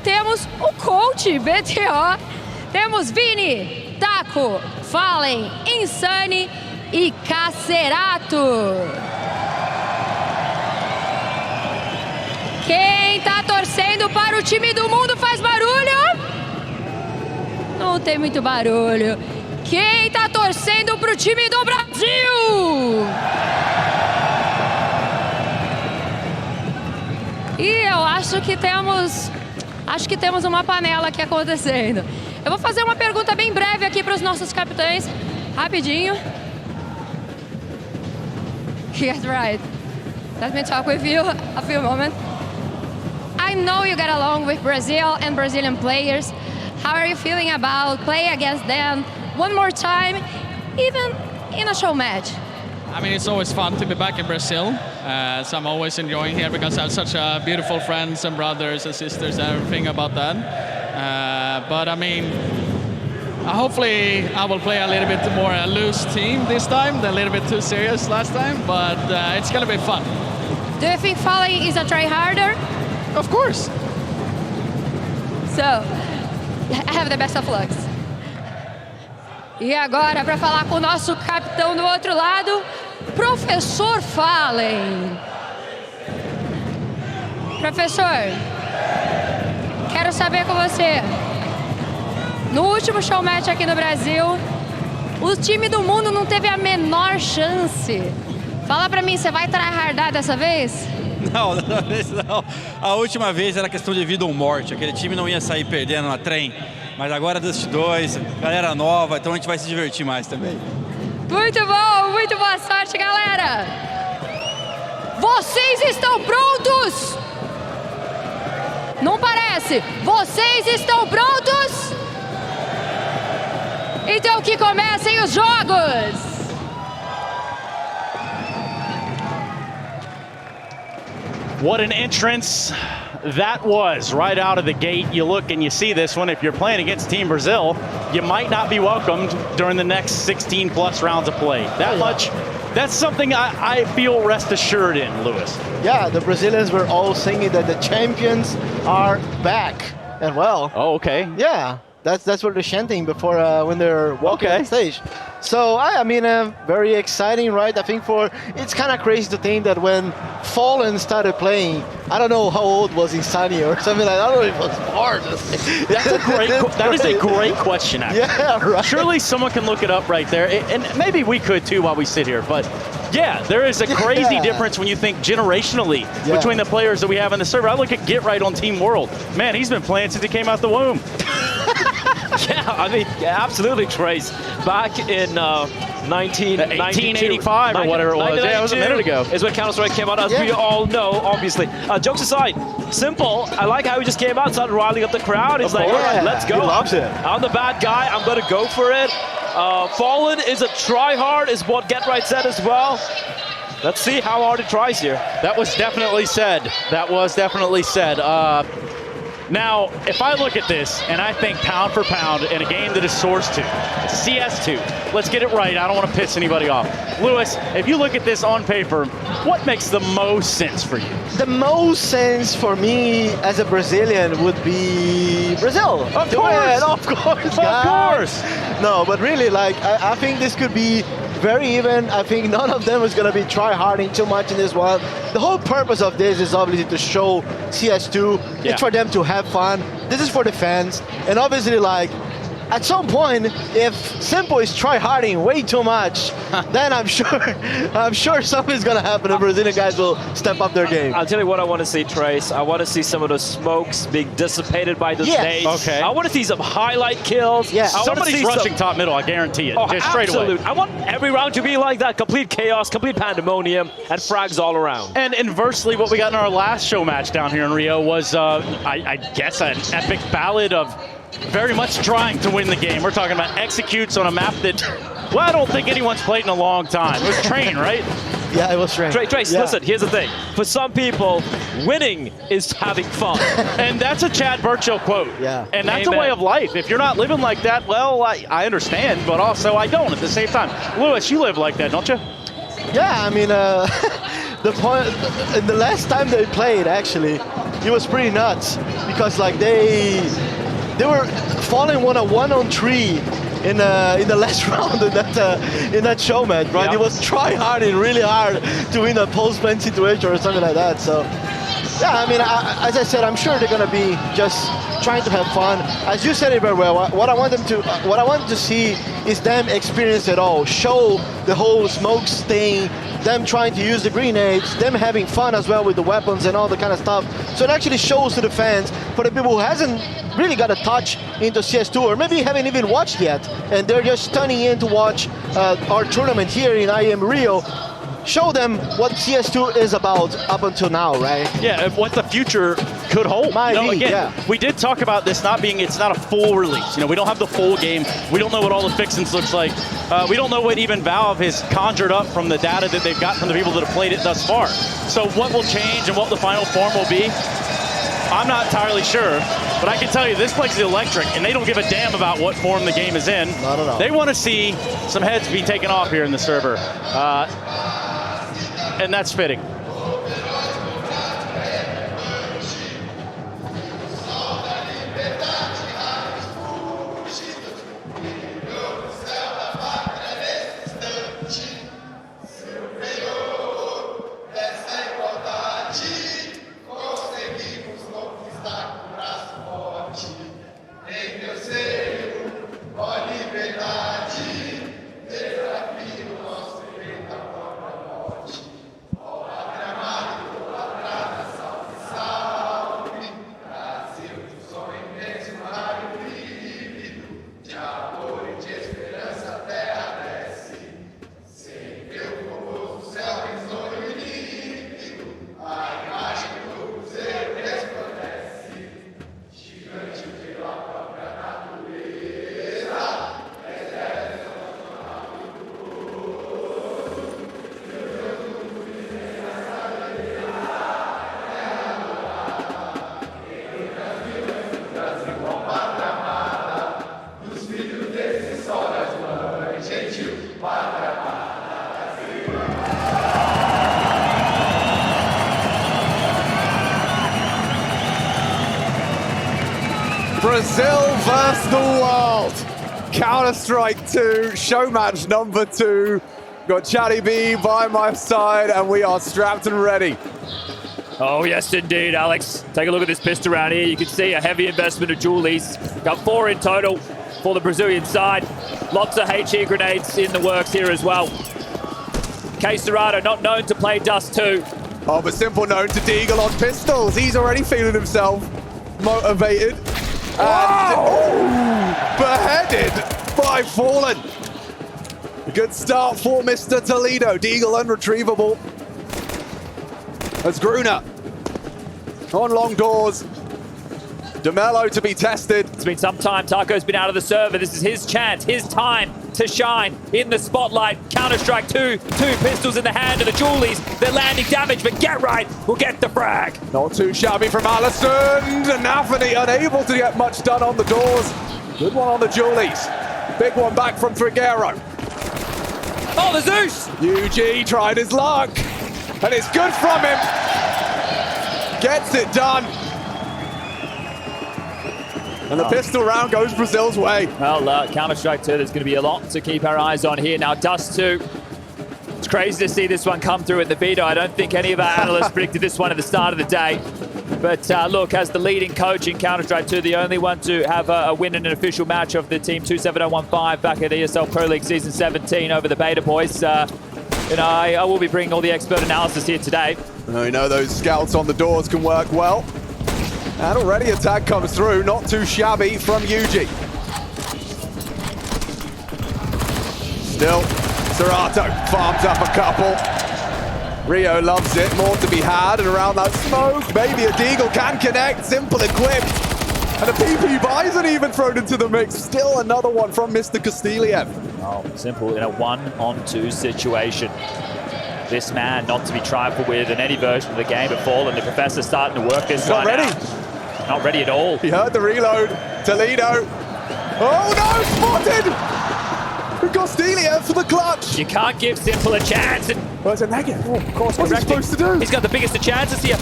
temos o coach BTO, temos Vini, Taco, Fallen, Insane e KSCERATO. Quem tá torcendo para o time do mundo faz barulho? Não tem muito barulho. Quem tá torcendo para o time do Brasil? E eu acho que temos uma panela aqui acontecendo. Eu vou fazer uma pergunta bem breve aqui para os nossos capitães, rapidinho. Yes, right. Let me talk with you a few moments. I know you get along with Brazil and Brazilian players. How are you feeling about playing against them one more time, even in a show match? I mean, it's always fun to be back in Brazil. So I'm always enjoying here because I have such beautiful friends and brothers and sisters and everything about that. But I mean, hopefully I will play a little bit more a loose team this time, than a little bit too serious last time. But it's gonna be fun. Do you think Fallen is a try-harder? Of course. So, have the best of lucks. E agora, para falar com o nosso capitão do outro lado, Professor Fallen. Professor, quero saber com você. No último showmatch aqui no Brasil, o time do mundo não teve a menor chance. Fala pra mim, você vai tryhardar dessa vez? Não, dessa vez não. A última vez era questão de vida ou morte. Aquele time não ia sair perdendo na trem. Mas agora Dust 2, galera nova, então a gente vai se divertir mais também. Muito bom, muito boa sorte, galera! Vocês estão prontos? Não parece? Vocês estão prontos? Então que comecem os jogos! What an entrance that was right out of the gate. You look and you see this one. If you're playing against Team Brazil, you might not be welcomed during the next 16 plus rounds of play. That much, that's something I feel rest assured in, Lewis. Yeah, the Brazilians were all singing that the champions are back. And well, oh, okay. Yeah, that's what they're chanting before when they're walking on stage. So I mean, very exciting, right? I think it's kind of crazy to think that when Fallen started playing, I don't know how old was Insani or something like that. I don't know if it was hard. That is a great question, actually. Yeah, right. Surely someone can look it up right there, and maybe we could too while we sit here, but yeah, there is a crazy difference when you think generationally between the players that we have in the server. I look at Get Right on Team World. Man, he's been playing since he came out the womb. Yeah, I mean, absolutely, Trace. Back in 1885 or whatever it was. Yeah, it was a minute ago. Is when Counter-Strike came out, as we all know, obviously. Jokes aside, Simple, I like how he just came out and started riling up the crowd. He's like, all right, let's go. He loves it. I'm the bad guy. I'm going to go for it. Fallen is a try-hard, is what Get Right said as well. Let's see how hard he tries here. That was definitely said. That was definitely said. Now, if I look at this and I think pound for pound in a game that is Source 2, CS2, let's get it right. I don't want to piss anybody off. Lewis, if you look at this on paper, what makes the most sense for you? The most sense for me as a Brazilian would be Brazil. Of course. Of course. Of course. No, but really, like, I think this could be very even. I think none of them is going to be try-harding too much in this one. The whole purpose of this is obviously to show CS2. It's for them to have fun. This is for the fans. And obviously, like, at some point, if Simple is try-harding way too much, then I'm sure something's gonna happen. The Brazilian guys will step up their game. I'll tell you what I want to see, Trace. I want to see some of the smokes being dissipated by the nades. Okay. I want to see some highlight kills. Yeah. Somebody's rushing top middle, I guarantee it. Just straight away. I want every round to be like that. Complete chaos, complete pandemonium, and frags all around. And inversely, what we got in our last show match down here in Rio was, I guess, an epic ballad of very much trying to win the game. We're talking about executes on a map that, well, I don't think anyone's played in a long time. It was Train, right? Yeah, it was Train. Trace, listen, here's the thing. For some people, winning is having fun. And that's a Chad Burchill quote. Yeah. And that's a way of life. If you're not living like that, well, I understand, but also I don't at the same time. Lewis, you live like that, don't you? Yeah, I mean, the point, in the last time they played, actually, it was pretty nuts because like they were falling 1-on-3 in the last round in that show match, right? Yep. It was try-harding really hard to win a post-plant situation or something like that. So yeah, I mean, as I said, I'm sure they're gonna be just trying to have fun. As you said it very well, what I want to see is them experience it all, show the whole smokes thing, them trying to use the grenades, them having fun as well with the weapons and all the kind of stuff. So it actually shows to the fans, for the people who hasn't really got a touch into CS2 or maybe haven't even watched yet, and they're just tuning in to watch our tournament here in IEM Rio, show them what CS2 is about up until now, right? Yeah, and what the future could hold. Again, we did talk about this it's not a full release. We don't have the full game. We don't know what all the fixings looks like. We don't know what even Valve has conjured up from the data that they've got from the people that have played it thus far. So what will change and what the final form will be, I'm not entirely sure. But I can tell you, this place is electric, and they don't give a damn about what form the game is in. Not at all. They want to see some heads be taken off here in the server. And that's fitting. Brazil versus the world. Counter-Strike 2, show match number 2. Got Chatty B by my side, and we are strapped and ready. Oh, yes, indeed, Alex. Take a look at this pistol around here. You can see a heavy investment of Julies. Got 4 in total for the Brazilian side. Lots of HE grenades in the works here as well. KSCERATO not known to play Dust 2. Oh, but simple known to Deagle on pistols. He's already feeling himself motivated. And beheaded by Fallen. A good start for Mr. Toledo. Deagle unretrievable. As Gruner on long doors. DeMello to be tested. It's been some time. Taco's been out of the server. This is his chance, his time to shine in the spotlight. Counter-Strike 2, 2 pistols in the hand of the Julies. They're landing damage, but Get Right will get the frag. Not too shabby from Allison. Anthony unable to get much done on the doors. Good one on the Julies. Big one back from Triguero. Oh, the Zeus! UG tried his luck. And it's good from him. Gets it done. And the pistol round goes Brazil's way. Well, Counter-Strike 2, there's going to be a lot to keep our eyes on here. Now, Dust 2. It's crazy to see this one come through at the veto. I don't think any of our analysts predicted this one at the start of the day. But look, as the leading coach in Counter-Strike 2, the only one to have a win in an official match of the Team 27015 back at ESL Pro League Season 17 over the Beta Boys. I will be bringing all the expert analysis here today. I know those scouts on the doors can work well. And already a tag comes through, not too shabby from Yuji. Still, CSGO farms up a couple. Rio loves it, more to be had, and around that smoke, maybe a Deagle can connect, simple equipped. And a PP Bison even thrown into the mix. Still another one from Mr. Castiliev. Oh, simple in a 1-on-2 situation. This man not to be trifled with in any version of the game at Fallen. The Professor's starting to work this one ready. out. Not ready at all. He heard the reload. Toledo. Oh no, spotted! We got Frostiliev for the clutch. You can't give Simple a chance. And Well, it's a negative. Oh, of course, what's he supposed to do? he's got the biggest of chances here.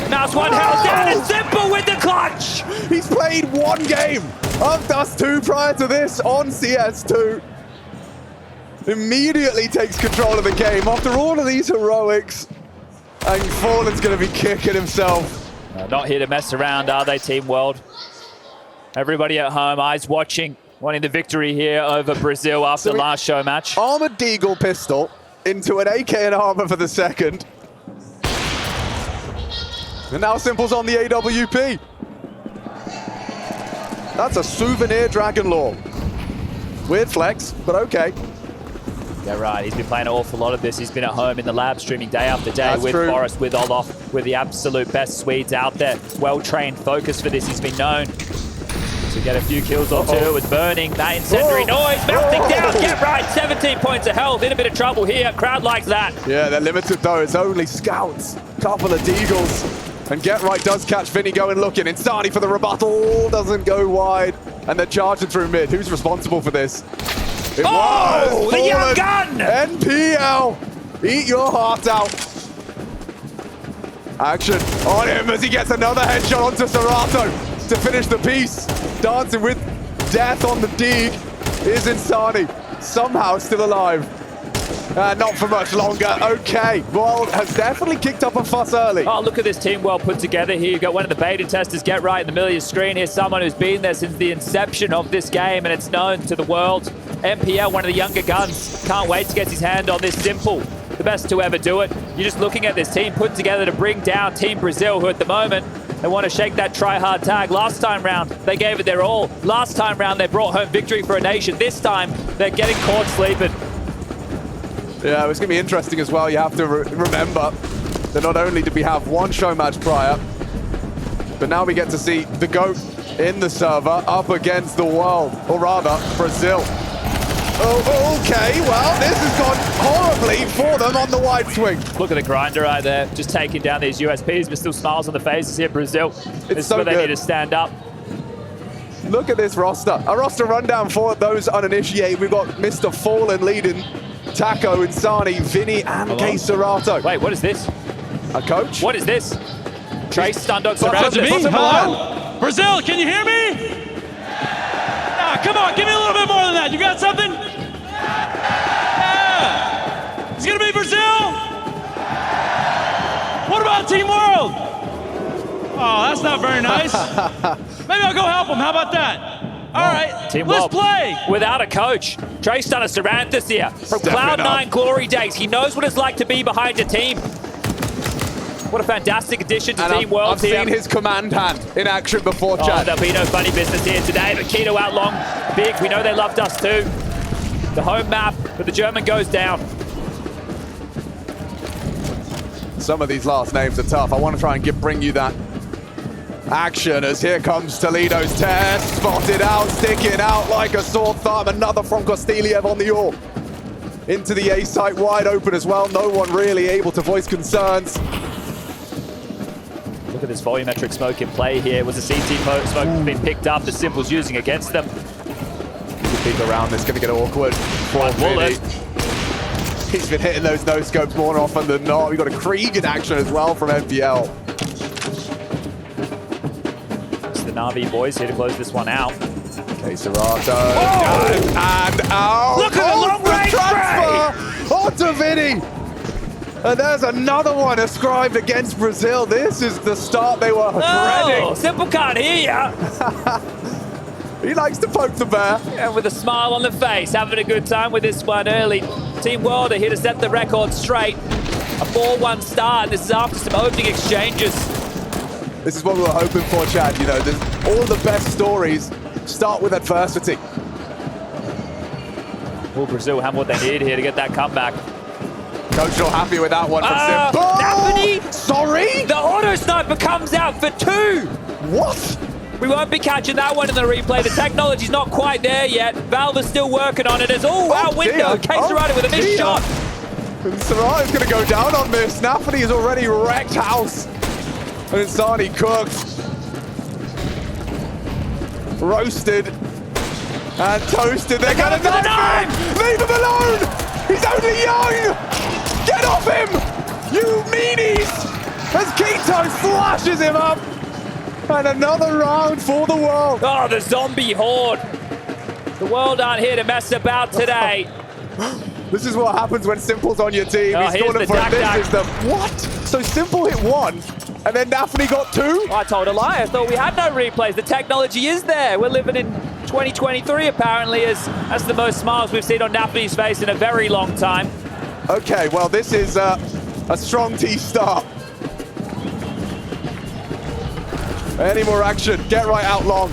Mouse one held down and Simple with the clutch. He's played one game of Dust 2 prior to this on CS2. Immediately takes control of the game after all of these heroics. And Fallen's going to be kicking himself. Not here to mess around, are they, Team World? Everybody at home, eyes watching, wanting the victory here over Brazil after the last show match. Armored Deagle pistol into an AK and armor for the second. And now Simple's on the AWP. That's a souvenir Dragon Lore. Weird flex, but okay. Yeah, right. He's been playing an awful lot of this. He's been at home in the lab streaming day after day. That's with true. Forrest, with Olof, with the absolute best Swedes out there. Well-trained focus for this. He's been known to get a few kills or two with burning. That incendiary noise, melting down. Get right, 17 points of health. In a bit of trouble here. Crowd likes that. Yeah, they're limited though. It's only scouts. Couple of Deagles. And Get Right does catch Vinny going looking. Insani for the rebuttal. Doesn't go wide. And they're charging through mid. Who's responsible for this? It was the young Fallen. gun! NPL. Eat your heart out. Action on him as he gets another headshot onto CSGO to finish the piece. Dancing with death on the dig is Insani. Somehow still alive. Not for much longer. Okay, World has definitely kicked up a fuss early. Oh, look at this team well put together here. You've got one of the beta testers, Get Right, in the middle of your screen. Here's someone who's been there since the inception of this game, and it's known to the world. MPL, one of the younger guns. Can't wait to get his hand on this. Simple, the best to ever do it. You're just looking at this team put together to bring down Team Brazil, who at the moment, they want to shake that try-hard tag. Last time round, they gave it their all. Last time round, they brought home victory for a nation. This time, they're getting caught sleeping. Yeah, it's going to be interesting as well. You have to remember that not only did we have one show match prior, but now we get to see the GOAT in the server up against the world, or rather, Brazil. Oh, okay, well, this has gone horribly for them on the wide swing. Look at the grinder right there, just taking down these USPs, but still smiles on the faces here, Brazil. This is so where they good. need to stand up. Look at this roster. A roster rundown for those uninitiated. We've got Mr. Fallen leading Taco, Insani, Vinny, and KSCERATO. Wait, what is this? A coach? What is this? Trace Stundog That's me. surrounded. Hello? Brazil, can you hear me? Come on, give me a little bit more than that. You got something? Yeah. It's going to be Brazil? What about Team World? Oh, that's not very nice. Maybe I'll go help them. How about that? All right, Team let's World play. without a coach. Trace Stunner Saranthus here from Stepping Cloud9 up. glory days. He knows what it's like to be behind a team. What a fantastic addition to And Team World I've here. seen his command hand in action before, Oh, Chad. there'll be no funny business here today. But Keto out long, big. We know they loved us too. The home map, but the German goes down. Some of these last names are tough. I want to try and bring you that action as here comes Toledo's test. Spotted out, sticking out like a sore thumb. Another from Frostiliev on the AWP. Into the A site, wide open as well. No one really able to voice concerns. Look at this volumetric smoke in play here. It was a CT smoke being picked up. The Simple's using against them. People around this going to get awkward. One bullet. He's been hitting those no-scopes more often than not. We've got a Krieg in action as well from NPL. It's the Na'Vi boys here to close this one out. KSCERATO. And out. Look at the long-range transfer onto Vinny. And there's another one ascribed against Brazil. This is the start they were dreading. Simple can't hear ya. He likes to poke the bear. And with a smile on the face, having a good time with this one early. Team World are here to set the record straight. A 4-1 start. This is after some opening exchanges. This is what we were hoping for, Chad. You know, all the best stories start with adversity. Will Brazil have what they need here to get that comeback? Coach not happy with that one from Simple. Nappany! Sorry? The auto sniper comes out for 2. What? We won't be catching that one in the replay. The technology's not quite there yet. Valve is still working on it. As out window. KSCERATO with a missed shot. CSGO is going to go down on this. Nappany has already wrecked house. And Insani cooked. Roasted. And toasted, they're gonna knife him! Leave him alone! He's only young! Get off him! You meanies! As Keto flashes him up! And another round for the world. Oh, the zombie horde. The world aren't here to mess about today. This is what happens when Simple's on your team. Oh, He's calling for this is the what? So Simple hit 1, and then Daphne got 2? I told a lie. I thought we had no replays. The technology is there. We're living in 2023 apparently, as that's the most smiles we've seen on Daphne's face in a very long time. Okay, well this is a strong T start. Any more action? Get right out long.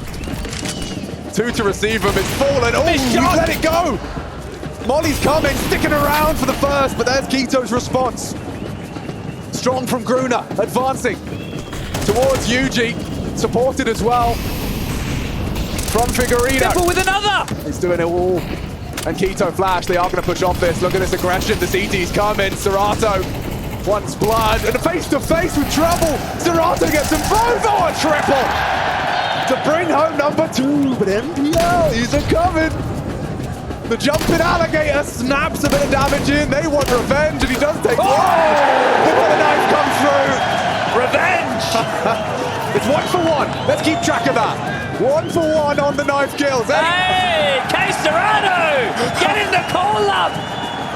2 to receive him. It's fallen. Oh, he's let it go. Molly's coming, sticking around for the first, but there's Keto's response. Strong from Gruner, advancing towards Yuji, supported as well from Figueredo. Simple with another! He's doing it all. And Keto Flash, they are going to push off this. Look at this aggression, the CT's coming. CERATO wants blood, and face-to-face with trouble. CERATO gets them both. Oh, a triple! To bring home number 2, but MPL, he's a coming. The jumping alligator snaps a bit of damage in. They want revenge, and he does take one. Look where the knife comes through. Revenge! It's 1 for 1. Let's keep track of that. 1 for 1 on the knife kills. Hey, KSCERATO! Get in the call-up!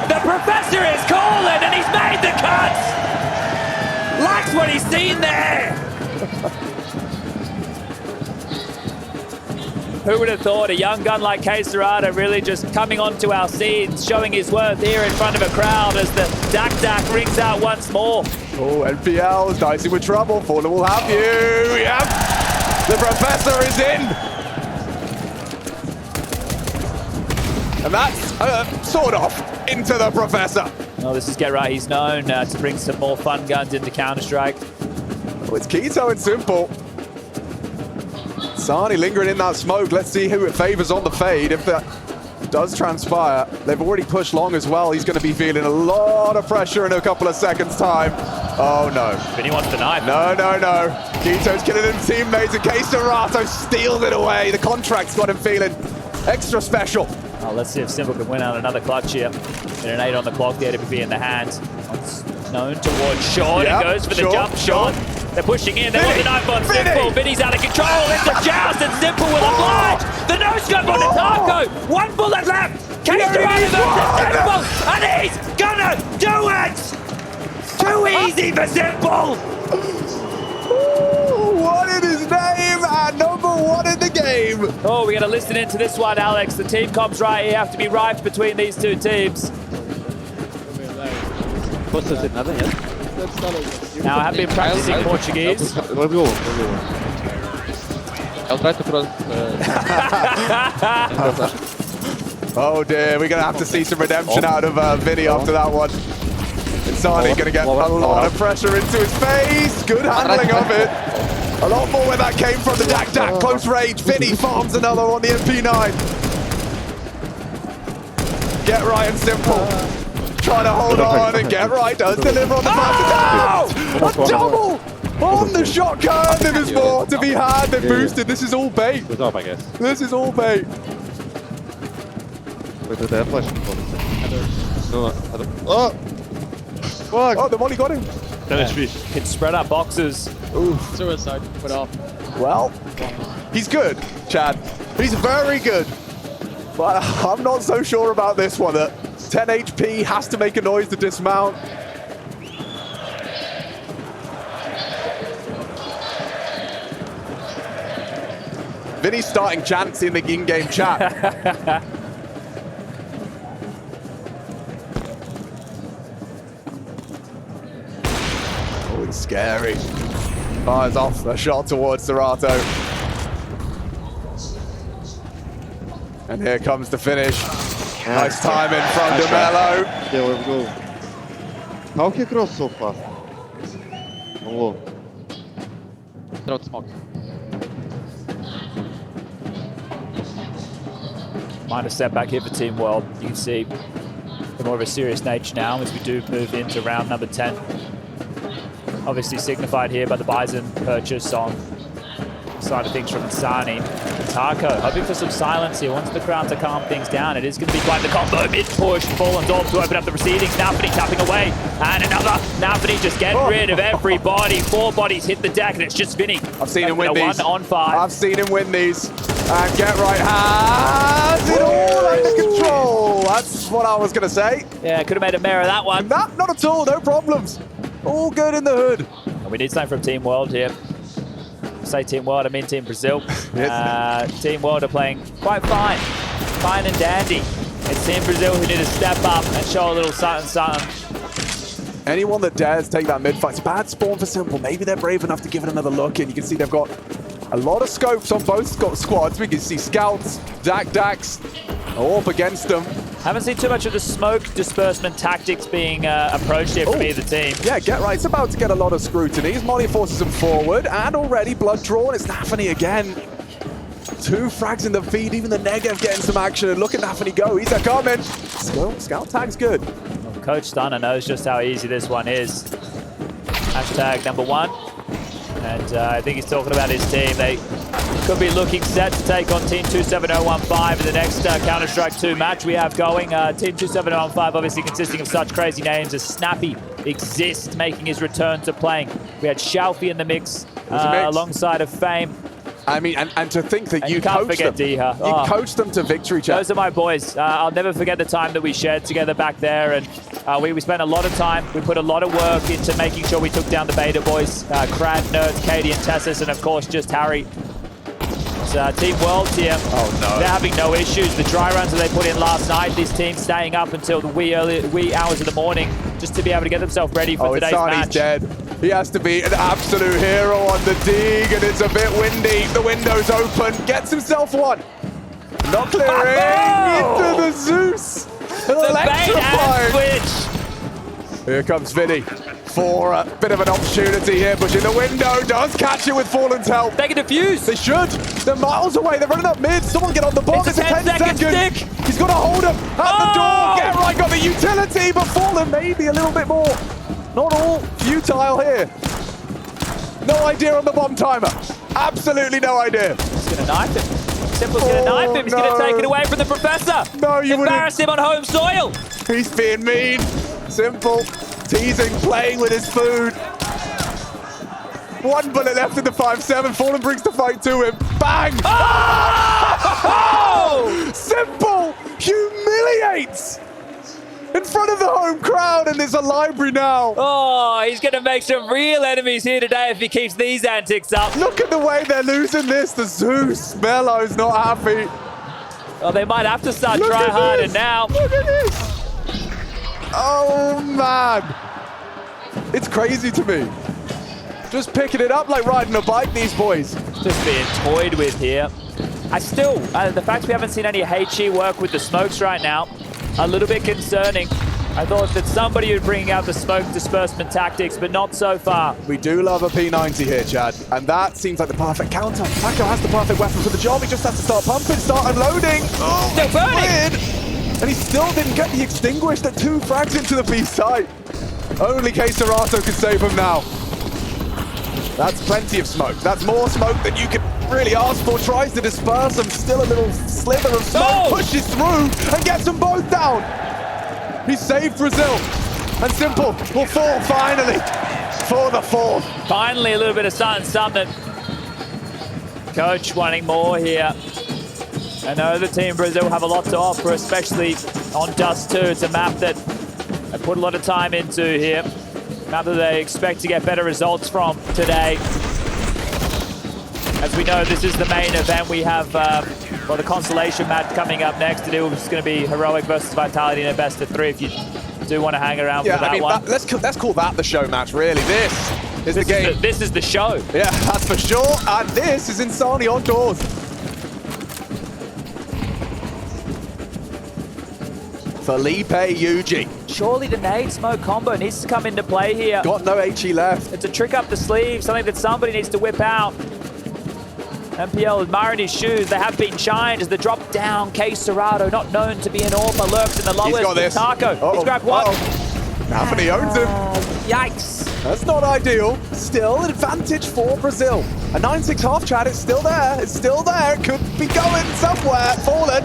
The professor is calling, and he's made the cuts! Likes what he's seen there! Who would have thought a young gun like KSCERATO really just coming onto our scenes, showing his worth here in front of a crowd as the Dak rings out once more. Oh, NPL is dicing with trouble. Fallen will have you. Yep. The professor is in. And that's sort of into the professor. Well, this is Get Right. He's known to bring some more fun guns into Counter-Strike. Well, it's Keto and Simple. Sani lingering in that smoke. Let's see who it favors on the fade. If that does transpire, they've already pushed long as well. He's going to be feeling a lot of pressure in a couple of seconds' time. Oh, no. Vinny wants the knife. No. Keto's killing his teammates, and KSCERATO steals it away. The contract's got him feeling extra special. Oh, let's see if Simple can win out another clutch here. And an 8 on the clock there to be in the hands. Known towards Sean. Yep, He goes for the jump shot. They're pushing in. They want the knife on Simple. Vinny's out of control. It's a joust, and Simple will oblige. The no-scope on the taco. 1 bullet left. KSCERATO versus Simple. And he's gonna do it. Too easy for Simple. What in his name? And number 1 in the game. Oh, we got to listen into this one, Alex. The team comps right here have to be rife between these two teams. Now, I have been practicing Portuguese. Oh dear, we're going to have to see some redemption out of Vinny after that one. And Sani going to get a lot of pressure into his face. Good handling of it. A lot more where that came from. The Dak close range. Vinny farms another on the MP9. Get Right and Simple. Trying to hold on, and Get Right does deliver on the first attack. A double on the shotgun. There is more to be had. They're boosted. This is all bait. This is all bait. Oh, the Molly got him. Can spread up boxes. Ooh. Suicide, put off. Well, he's good, Chad. He's very good. But I'm not so sure about this one. 10 HP, has to make a noise to dismount. Vinny's starting chants in the in-game chat. Oh, it's scary. Fires off a shot towards CERATO. And here comes the finish. Nice timing from DeMello. Yeah, we go. How can you cross so fast? Oh, Throw smoke. Minor setback here for Team World. You can see the more of a serious nature now as we do move into round number 10. Obviously signified here by the Bison purchase on side of things from Insani. Taco hoping for some silence here, wants the crowd to calm things down. It is going to be quite the combo. Mid-push, Fallen's off to open up the proceedings. Nafany tapping away, and another. Nafany just getting rid of everybody. 4 bodies hit the deck, and it's just Vinny. I've seen him win these. 1 on 5. I've seen him win these. And Get Right has it all under control. That's what I was going to say. Yeah, could have made a mare of that one. Not at all, no problems. All good in the hood. And we need something from Team World here. I say Team World, I mean Team Brazil. Team World are playing quite fine. Fine and dandy. It's Team Brazil who need to step up and show a little something. Anyone that dares take that mid fight, it's a bad spawn for Simple. Maybe they're brave enough to give it another look, and you can see they've got a lot of scopes on both squads. We can see Scouts, Dax, all up against them. Haven't seen too much of the smoke disbursement tactics being approached here from either team. Yeah, Get Right's about to get a lot of scrutiny. Molly forces him forward, and already blood drawn. It's Nafany again. 2 frags in the feed, even the Negev getting some action. And look at Nafany go, he's a coming. Scout tag's good. Well, Coach Stunner knows just how easy this one is. Hashtag number 1. And I think he's talking about his team. They could be looking set to take on Team 27015 in the next Counter-Strike 2 match we have going. Team 27015 obviously consisting of such crazy names as Snappy, Exist, making his return to playing. We had Shalfie in the mix alongside of Fame. I mean, and to think that you can't coached forget them. Diha. You coached them to victory, chat. Those are my boys. I'll never forget the time that we shared together back there, and we spent a lot of time. We put a lot of work into making sure we took down the Beta boys, Crad, Nerds, Katie, and Tessus, and of course just Harry. It's Team World here. Oh no! They're having no issues. The dry runs that they put in last night, this team staying up until the wee hours of the morning just to be able to get themselves ready for today's match. He's dead. He has to be an absolute hero on the dig, and it's a bit windy. The window's open. Gets himself one. Not clearing into the Zeus. Electrifying. Switch. Here comes Vinny for a bit of an opportunity here. Pushing the window. Does catch it with Fallen's help. They can defuse. They should. They're miles away. They're running up mid. Someone get on the box. It's a 10-second stick. He's got to hold him at the door. Get Right got the utility, but Fallen maybe a little bit more. Not all futile here. No idea on the bomb timer. Absolutely no idea. He's going to knife him. Simple's going to knife him. He's going to take it away from the Professor. No, you wouldn't. Embarrass him on home soil. He's being mean. Simple. Teasing, playing with his food. 1 bullet left in the 5-7. Fallen brings the fight to him. Bang! Oh! Simple humiliates in front of the home crowd, and there's a library now. Oh, he's going to make some real enemies here today if he keeps these antics up. Look at the way they're losing this. The Zeus, Mello's not happy. Oh, they might have to start trying harder now. Look at this. Oh, man. It's crazy to me. Just picking it up like riding a bike, these boys. Just being toyed with here. I still, the fact we haven't seen any HE work with the smokes right now, a little bit concerning. I thought that somebody would bring out the smoke disbursement tactics, but not so far. We do love a P90 here, Chad, and that seems like the perfect counter. Taco has the perfect weapon for the job. He just has to start pumping, start unloading. Oh, still burning! Weird. And he still didn't get the extinguished at 2 frags into the B site. Only KSCERATO can save him now. That's plenty of smoke. That's more smoke than you could really ask for. Tries to disperse them. Still a little slither of smoke. Pushes through and gets them both down. He saved Brazil. And Simple will fall finally for the 4th. Finally, a little bit of something. Coach wanting more here. I know the Team Brazil have a lot to offer, especially on Dust 2. It's a map that they put a lot of time into here. Map that they expect to get better results from today. As we know, this is the main event. We have the consolation match coming up next. It's going to be Heroic versus Vitality in a best of 3 if you do want to hang around for that one. Let's call that the show match, really. This is the game. This is the show. Yeah, that's for sure. And this is Insani on doors. Felipe Yuji. Surely the nade smoke combo needs to come into play here. Got no HE left. It's a trick up the sleeve, something that somebody needs to whip out. MPL admiring his shoes. They have been shined as the drop down. KSCERATO, not known to be an AWP, lurks in the lowest. He's got this. Taco, he's grabbed one. Anthony owns him. Yikes. That's not ideal. Still an advantage for Brazil. A 9-6 half chat, it's still there. It's still there. It could be going somewhere. Fallen.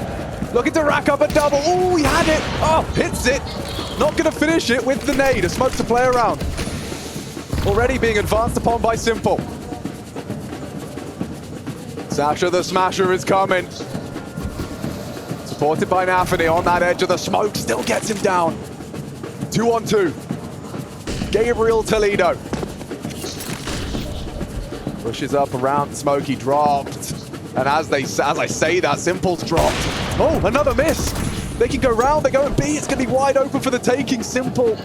Looking to rack up a double. Oh, he had it. Oh, hits it. Not going to finish it with the nade. A smoke to play around. Already being advanced upon by Simple. Sasha the Smasher is coming. Supported by Anthony on that edge of the smoke. Still gets him down. 2-on-2. Gabriel Toledo. Pushes up around smoke. He dropped. And as I say that, Simple's dropped. Oh, another miss. They can go round. They go and B. It's going to be wide open for the taking. Simple.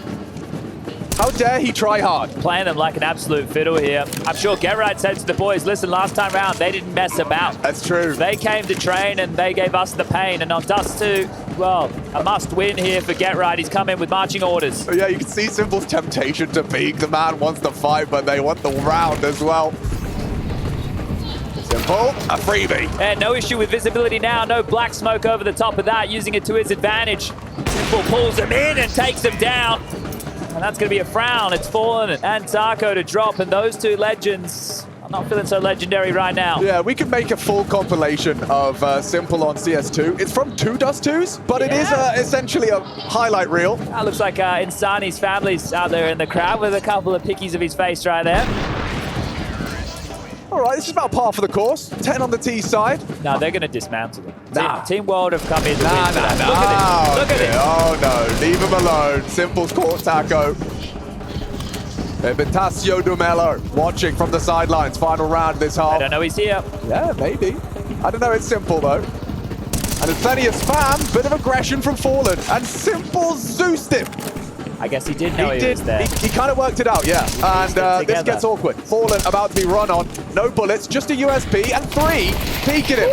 How dare he try hard? Playing them like an absolute fiddle here. I'm sure Gerard said to the boys, listen, last time round, they didn't mess about. That's true. They came to train and they gave us the pain. And on Dust 2, well, a must win here for Gerard. He's come in with marching orders. Oh, yeah, you can see Simple's temptation to peek. The man wants to fight, but they want the round as well. Simple, a freebie. And no issue with visibility now. No black smoke over the top of that, using it to his advantage. Simple pulls him in and takes him down. And that's going to be a frown. It's Fallen and Taco to drop. And those two legends, I'm not feeling so legendary right now. Yeah, we could make a full compilation of Simple on CS2. It's from 2 Dust 2s, but it is essentially a highlight reel. That looks like Insani's family's out there in the crowd with a couple of pickies of his face right there. All right, this is about par for the course. 10 on the T side. No, they're going to dismantle them. Nah. Team World have come in to win. Nah. Look at this. Look at this. Oh, no. Leave him alone. Simple's caught Taco. Betasio Dumelo watching from the sidelines. Final round of this half. I don't know he's here. Yeah, maybe. I don't know. It's Simple, though. And there's plenty of spam. Bit of aggression from Fallen. And Simple Zeused him. I guess he did know he was there. He kind of worked it out, yeah. And this gets awkward. Fallen about to be run on. No bullets, just a USP, and 3 peeking him.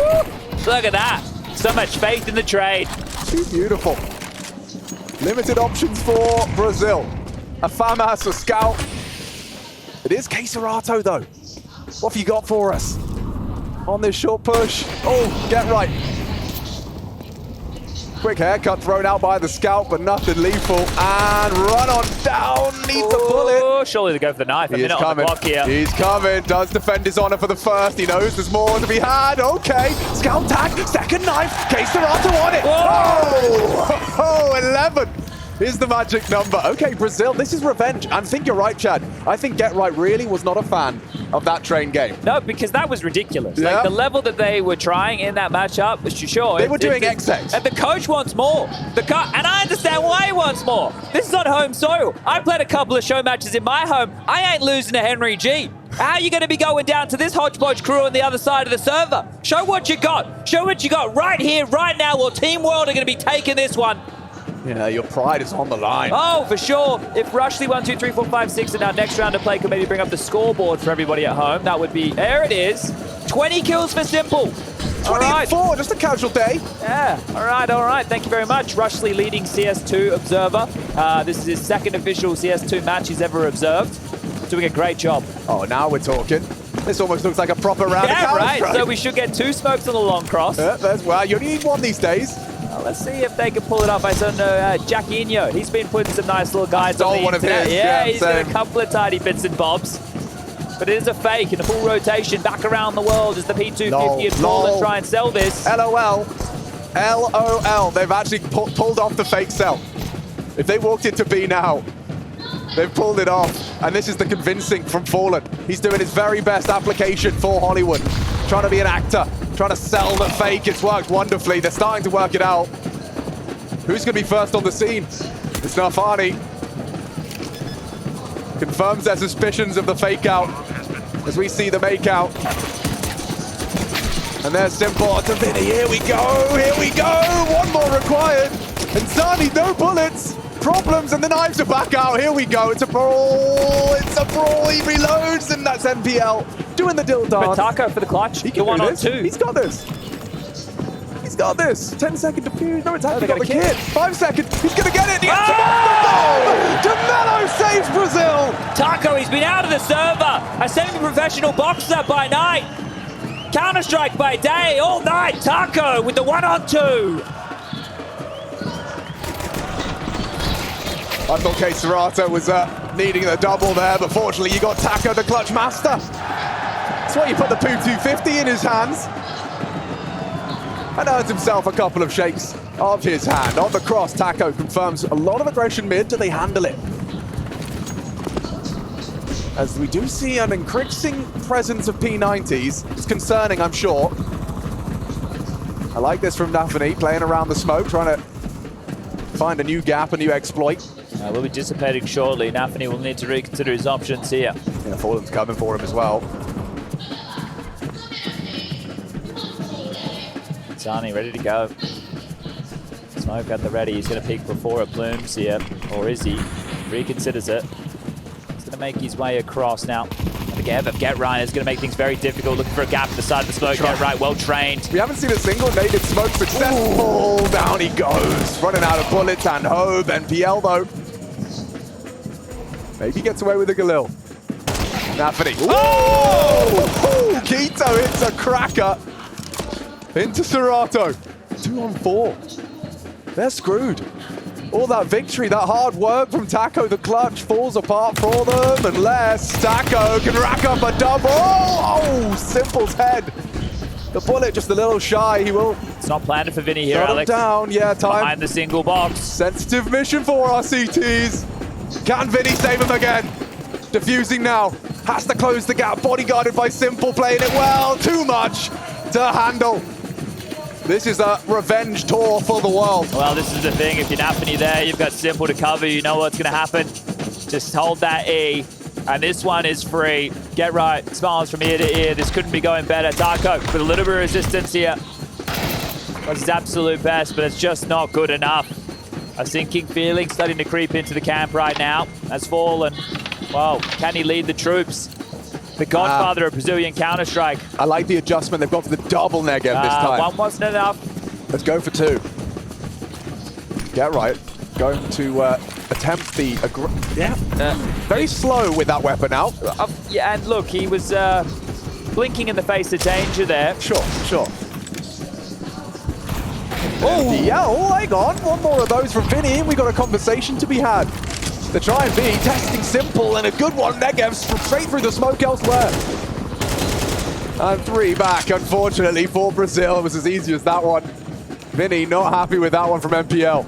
Look at that. So much faith in the trade. Too beautiful. Limited options for Brazil. A FAMAS, a scout. It is KSCERATO, though. What have you got for us? On this short push. Oh, get right. Quick haircut thrown out by the scout, but nothing lethal. And run on down, needs a bullet. Surely they go for the knife. A minute on the clock here. He's coming, does defend his honor for the first. He knows there's more to be had. Okay, scout tag, second knife. KSCERATO on it. Oh, 11 is the magic number. Okay, Brazil, this is revenge. And I think you're right, Chad. I think Get Right really was not a fan of that train game. No, because that was ridiculous. Yeah. Like the level that they were trying in that matchup, sure. They were doing XX. And the coach wants more. And I understand why he wants more. This is on home soil. I played a couple of show matches in my home. I ain't losing to Henry G. How are you going to be going down to this hodgepodge crew on the other side of the server? Show what you got. Show what you got right here, right now, or Team World are going to be taking this one. Yeah, your pride is on the line. Oh, for sure. If Rushley 1, 2, 3, 4, 5, 6 in our next round of play could maybe bring up the scoreboard for everybody at home, that would be, there it is. 20 kills for Simple. 24, just a casual day. Yeah, all right. Thank you very much. Rushley leading CS2 observer. This is his second official CS2 match he's ever observed. Doing a great job. Oh, now we're talking. This almost looks like a proper round of Counter-Strike. Right. So we should get 2 smokes on the long cross. Well, you only need 1 these days. Let's see if they can pull it off. I saw Jackinho. He's been putting some nice little guys on the internet. Yeah, he's doing a couple of tiny bits and bobs. But it is a fake in a full rotation back around the world as the P250 and Fallen try and sell this. LOL. LOL. They've actually pulled off the fake sell. If they walked into B now, they've pulled it off. And this is the convincing from Fallen. He's doing his very best application for Hollywood. Trying to be an actor. Trying to sell the fake. It's worked wonderfully. They're starting to work it out. Who's going to be first on the scene? It's Nafani. Confirms their suspicions of the fake out as we see the make out. And there's Simple to Vinny. Here we go. Here we go. 1 more required. And Zani, no bullets. Problems, and the knives are back out. Here we go. It's a brawl. It's a brawl. He reloads, and that's NPL doing the dill dance. But Taco for the clutch. He can do this. 1-on-2. He's got this. He's got this. 10-second defuse. No attack. He got the kit. 5 seconds. He's going to get it. He gets him off the ball. Dumelo saves Brazil. Taco, he's been out of the server. A semi-professional boxer by night. Counter-Strike by day. All night. Taco with the 1-on-2. I thought KSCERATO was needing the double there, but fortunately you got Taco, the clutch master. That's why you put the Poo 250 in his hands. And earns himself a couple of shakes of his hand. On the cross, Taco confirms a lot of aggression mid. Do they handle it? As we do see an increasing presence of P90s. It's concerning, I'm sure. I like this from Nafany, playing around the smoke, trying to find a new gap, a new exploit. We'll be dissipating shortly. Nafany will need to reconsider his options here. Yeah, Fallen's coming for him as well. Zani ready to go. Smoke at the ready. He's going to peek before it blooms here. Or is he? Reconsiders it. He's going to make his way across now. Get Ryan is going to make things very difficult. Looking for a gap at the side of the smoke. Get right, well trained. We haven't seen a single native smoke successful. Ooh. Down he goes. Running out of bullets and Hope. NPL though. Maybe gets away with a Galil. Nafany. Oh! Keto hits a cracker. Into CERATO. 2-on-4. They're screwed. All that victory, that hard work from Taco, the clutch falls apart for them unless Taco can rack up a double. Oh, Simple's head. The bullet just a little shy. He will. It's not planned for Vinny here, Shut Alex. him down. Yeah, time. Behind the single box. Sensitive mission for our CTs. Can Vinny save him again? Defusing now. Has to close the gap. Bodyguarded by Simple, playing it well. Too much to handle. This is a revenge tour for the world. Well, this is the thing. If you're Nafany there, you've got Simple to cover. You know what's going to happen. Just hold that E. And this one is free. Get right. Smiles from ear to ear. This couldn't be going better. Taco with a little bit of resistance here. Was his absolute best, but it's just not good enough. A sinking feeling starting to creep into the camp right now. Has Fallen. Well, can he lead the troops? The godfather of Brazilian Counter-Strike. I like the adjustment. They've gone for the double Negev this time. One wasn't enough. Let's go for two. Get right. Going to attempt the... very slow with that weapon out. Yeah, and look, he was blinking in the face of danger there. Sure. Oh, yeah, hang on. One more of those from Vinny, and we got a conversation to be had. The try and B, testing Simple, and a good one, Negev, straight through the smoke elsewhere. And 3 back, unfortunately, for Brazil. It was as easy as that one. Vinny not happy with that one from MPL.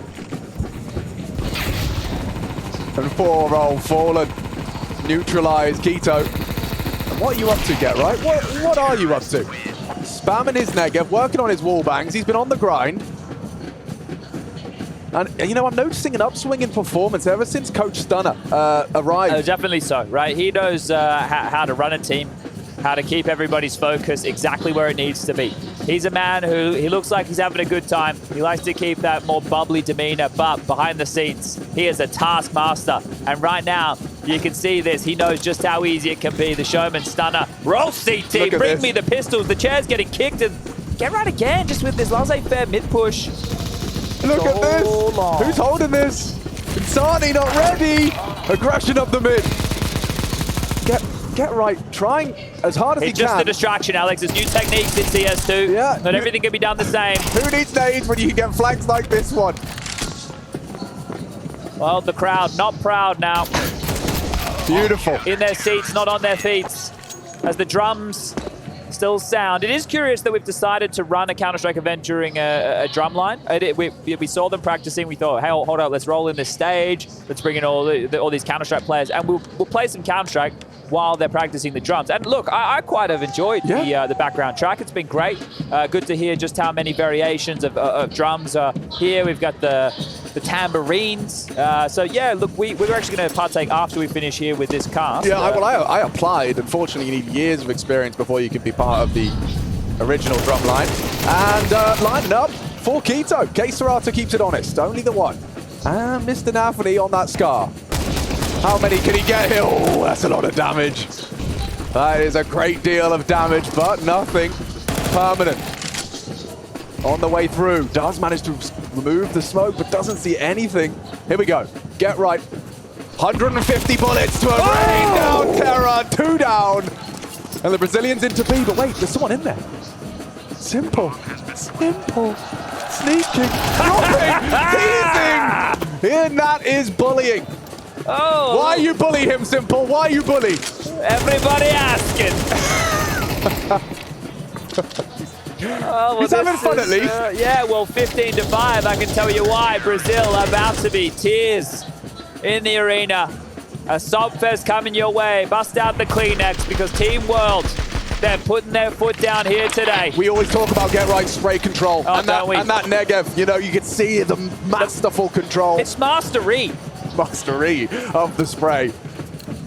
And 4-roll Fallen. Neutralize Keto. And what are you up to, Get Right? What are you up to? Spamming his Negev, working on his wall bangs. He's been on the grind. And, you know, I'm noticing an upswing in performance ever since Coach Stunner arrived. Oh, definitely so, right? He knows how to run a team, how to keep everybody's focus exactly where it needs to be. He's a man who, he looks like he's having a good time. He likes to keep that more bubbly demeanor, but behind the scenes, he is a taskmaster. And right now, you can see this. He knows just how easy it can be. The showman Stunner. Roll CT, bring me the pistols. The chair's getting kicked, and Get Right again, just with this laissez-faire mid-push. Look at this. Who's holding this? Insani not ready. Aggression up the mid. Get Right, trying as hard as he can. Just a distraction, Alex. There's new techniques in CS2. Yeah. Not everything can be done the same. Who needs nades when you can get flanks like this one? Well, the crowd not proud now. Beautiful. In their seats, not on their feet. As the drums still sound. It is curious that we've decided to run a Counter-Strike event during a drum line. We saw them practicing. We thought, hey, hold up, let's roll in this stage. Let's bring in all these Counter-Strike players, and we'll play some Counter-Strike while they're practicing the drums. And look, I quite have enjoyed the background track. It's been great. Good to hear just how many variations of drums are here. We've got the tambourines. So yeah, look, we're actually going to partake after we finish here with this cast. Yeah, I applied. Unfortunately, you need years of experience before you can be part of the original drum line. And lining up for Keto. KSCERATO keeps it honest. Only the one. And Mr. Nafany on that Scar. How many can he get here? Oh, that's a lot of damage. That is a great deal of damage, but nothing permanent. On the way through, does manage to remove the smoke, but doesn't see anything. Here we go. Get Right. 150 bullets to a rain down Terra. 2 down. And the Brazilians into B, but wait, there's someone in there. Simple. Sneaking. Dropping. Teasing. And that is bullying. Oh. Why you bully him, Simple? Why you bully? Everybody asking. Oh, well, he's having fun at least. Yeah, well, 15-5. I can tell you why. Brazil about to be tears in the arena. A Sobfest coming your way. Bust out the Kleenex because Team World, they're putting their foot down here today. We always talk about Get Right spray control. Oh, and that Negev, you know, you can see the masterful control. It's mastery. Mastery of the spray.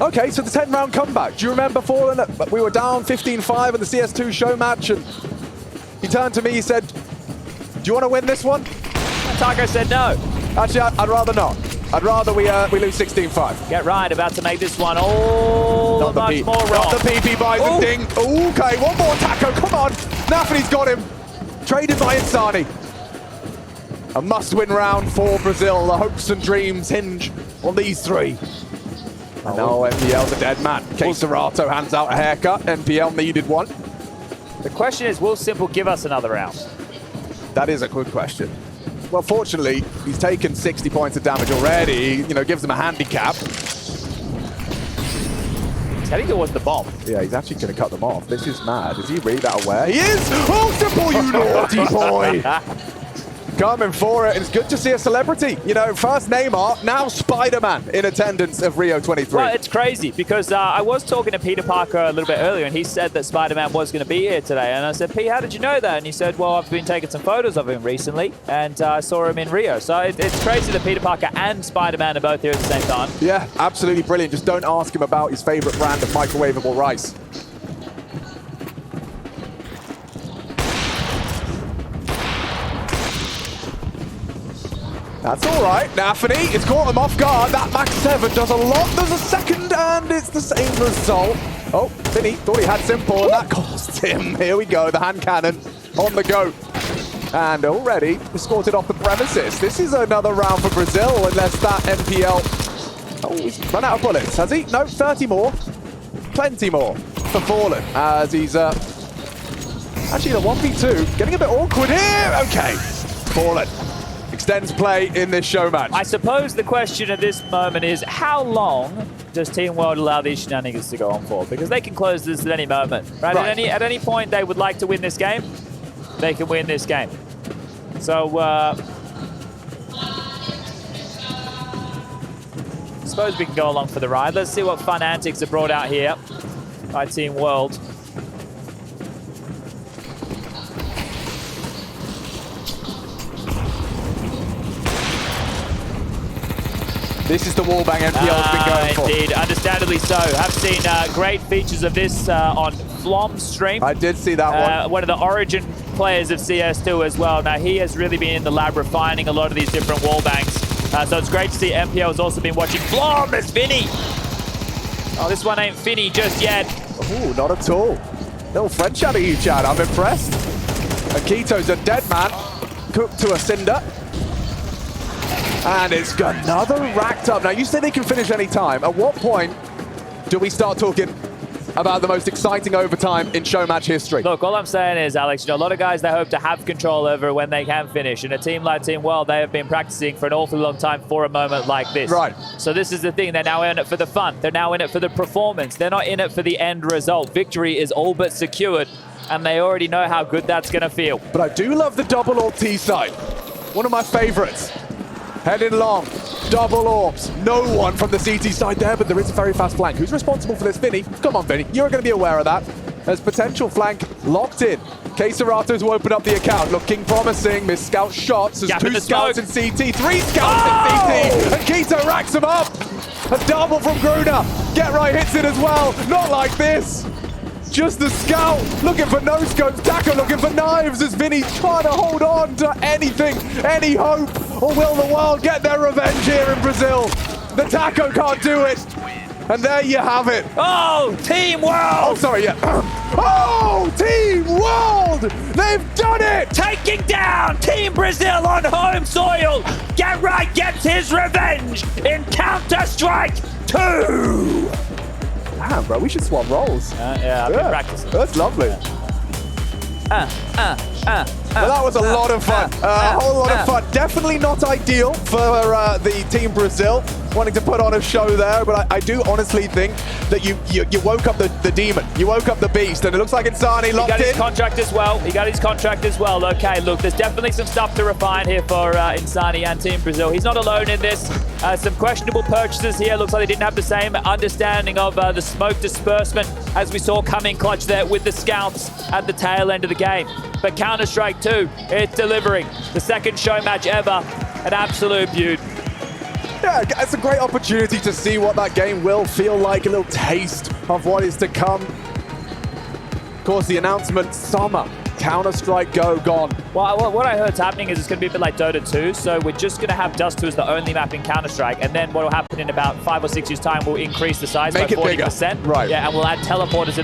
Okay, so the 10-round comeback. Do you remember Fallen? We were down 15-5 in the CS2 show match, and he turned to me, he said, do you want to win this one? Taco said no. Actually, I'd rather not. I'd rather we lose 16-5. Get Right about to make this one all much more wrong. Not the PP buys and ding. Okay, one more taco, come on. Nafany's got him. Traded by Insani. A must-win round for Brazil. The hopes and dreams hinge on these three. And now NPL's a dead man. KSCERATO hands out a haircut. NPL needed one. The question is, will Simple give us another round? That is a good question. Well, fortunately, he's taken 60 points of damage already. You know, gives him a handicap. I think it was the bomb. Yeah, he's actually going to cut them off. This is mad. Is he really that aware? He is! Oh, Simple, you naughty boy! Coming for it. It's good to see a celebrity. You know, first Neymar, now Spider-Man in attendance of Rio 23. Well, it's crazy because I was talking to Peter Parker a little bit earlier and he said that Spider-Man was going to be here today. And I said, Pete, how did you know that? And he said, well, I've been taking some photos of him recently and I saw him in Rio. So it's crazy that Peter Parker and Spider-Man are both here at the same time. Yeah, absolutely brilliant. Just don't ask him about his favorite brand of microwavable rice. That's all right. Nafany, it's caught him off guard. That Max 7 does a lot. There's a second, and it's the same result. Oh, Finny thought he had Simple, and that cost him. Here we go, the hand cannon on the go. And already escorted off the premises. This is another round for Brazil, unless that NPL... Oh, he's run out of bullets, has he? No, 30 more. Plenty more for Fallen, as he's... Actually, the 1v2, getting a bit awkward here. Okay, Fallen extends play in this show match. I suppose the question at this moment is, how long does Team World allow these shenanigans to go on for? Because they can close this at any moment, right? At any point they would like to win this game, they can win this game. So, I suppose we can go along for the ride. Let's see what fun antics are brought out here by Team World. This is the wallbang NPL's been going for. Indeed, understandably so. I've seen great features of this on Flom's stream. I did see that one. One of the origin players of CS2 as well. Now, he has really been in the lab refining a lot of these different wallbangs. So it's great to see NPL has also been watching Flom. It's Finny. Oh, this one ain't Finny just yet. Ooh, not at all. Little French out of you, Chad. I'm impressed. Akito's a dead man. Cooked to a cinder. And it's another racked up. Now, you say they can finish any time. At what point do we start talking about the most exciting overtime in show match history? Look, all I'm saying is, Alex, you know, a lot of guys, they hope to have control over when they can finish. And a team like Team World, they have been practicing for an awfully long time for a moment like this. Right. So this is the thing. They're now in it for the fun. They're now in it for the performance. They're not in it for the end result. Victory is all but secured, and they already know how good that's going to feel. But I do love the double AWP T side. One of my favorites. Heading long, double AWPs. No one from the CT side there, but there is a very fast flank. Who's responsible for this? Vinny. Come on, Vinny. You're going to be aware of that. There's potential flank locked in. KSCERATO's will open up the account. Looking promising. Missed scout shots. There's two scouts in CT, three scouts in CT. And Keto racks them up. A double from Gruner. Get Right hits it as well. Not like this. Just the scout looking for no scopes. Taco looking for knives as Vinny's trying to hold on to anything, any hope. Or will the world get their revenge here in Brazil? The Taco can't do it. And there you have it. Oh, Team World! Oh, sorry, yeah. Oh, Team World! They've done it! Taking down Team Brazil on home soil. Get Right gets his revenge in Counter-Strike 2. Damn, bro, we should swap roles. Yeah, I've been practicing. That's lovely. Well, that was a lot of fun. A whole lot of fun. Definitely not ideal for the Team Brazil wanting to put on a show there, but I do honestly think that you woke up the demon. You woke up the beast, and it looks like Insani locked in. He got his contract as well. He got his contract as well. Okay, look, there's definitely some stuff to refine here for Insani and Team Brazil. He's not alone in this. Some questionable purchases here. Looks like they didn't have the same understanding of the smoke disbursement as we saw coming clutch there with the scouts at the tail end of the game. But Counter-Strike 2, it's delivering. The second show match ever. An absolute beaut. Yeah, it's a great opportunity to see what that game will feel like, a little taste of what is to come. Of course, the announcement, summer, Counter-Strike Go gone. Well, what I heard's happening is it's going to be a bit like Dota 2, so we're just going to have Dust 2 as the only map in Counter-Strike, and then what will happen in about 5 or 6 years' time, we'll increase the size Make by it 40%. bigger. Right. Yeah, and we'll add teleporters